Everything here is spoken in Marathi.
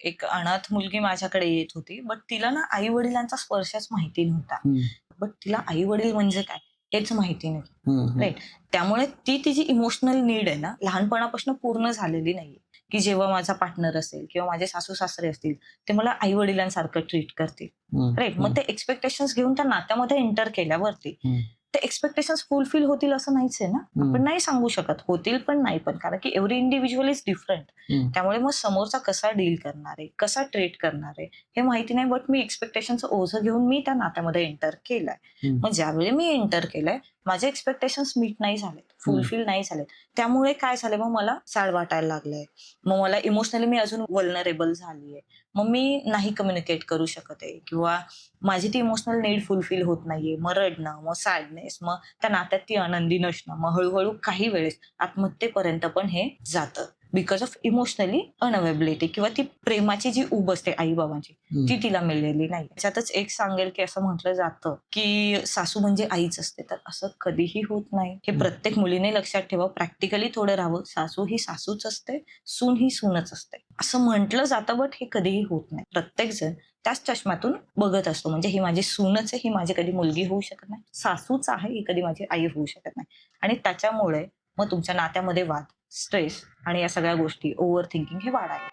एक अनाथ मुलगी माझ्याकडे येत होती. बट तिला ना आई-वडिलांचा स्पर्शच माहिती नव्हता. हं. बट तिला आई-वडील म्हणजे काय हेच माहिती नाही. हं, हं. राइट. त्यामुळे ती तिची इमोशनल नीड आहे ना, लहानपणापासून पूर्ण झालेली नाहीये, की जेव्हा माझा पार्टनर असेल किंवा माझे सासू-सासरे असतील, ते मला आई-वडिलांसारखं ट्रीट करतील. हं, राइट. मग हं, ते एक्स्पेक्टेशन्स घेऊन त्या नात्यामध्ये एंटर केल्यावरती हं, ते एक्स्पेक्टेशन्स फुलफिल होतील असं नाहीच आहे ना. हं, आपण नाही सांगू शकत. होतील पण नाही पण. कारण की एव्हरी इंडिव्हिज्युअल इज डिफरंट. हं, त्यामुळे मग समोरचा कसा डील करणार आहे, कसा ट्रीट करणार आहे, हे माहिती नाही. बट मी एक्स्पेक्टेशनचं ओझं घेऊन मी त्या नात्यामध्ये एंटर केलंय. हं, मग ज्यावेळी मी एंटर केलंय, माझे एक्स्पेक्टेशन्स मीट नाही झालेत, हं, फुलफिल नाही झालेत. त्यामुळे काय झालंय, मग मला सॅड वाटायला लागलंय. मग मला इमोशनली मी अजून व्हल्नरेबल झालीये. मग मी नाही कम्युनिकेट करू शकत आहे किंवा माझी ती इमोशनल नीड फुलफिल होत नाहीये. मग रडणं, मग सॅडनेस, मग त्या नात्यात ती आनंदी नसणं. मग हळू-हळू काही वेळेस आत्महत्येपर्यंत पण हे जातं. बिकॉज ऑफ इमोशनली अनअवेबिलिटी किंवा ती प्रेमाची जी ऊब असते आई-बाबांची, हं, ती तिला मिळलेली नाही. त्याच्यातच एक सांगेल, की असं म्हटलं जातं, की सासू म्हणजे आईच असते. तर असं कधीही होत नाही. हे हं. प्रत्येक मुलीने लक्षात ठेवावं. प्रॅक्टिकली थोडं राहावं. सासू ही सासूच असते, सून ही सूनच असते. असं म्हटलं जातं, बट हे कधीही होत नाही. प्रत्येकजण त्याच चष्म्यातून बघत असतो. म्हणजे ही माझी सूनच आहे, ही माझी कधी मुलगी होऊ शकत नाही. सासूच आहे, ही कधी माझी आई होऊ शकत नाही. आणि त्याच्यामुळे मग तुमच्या नात्यामध्ये वाद, स्ट्रेस आणि या सगळ्या गोष्टी, ओव्हर थिंकिंग हे वाढायला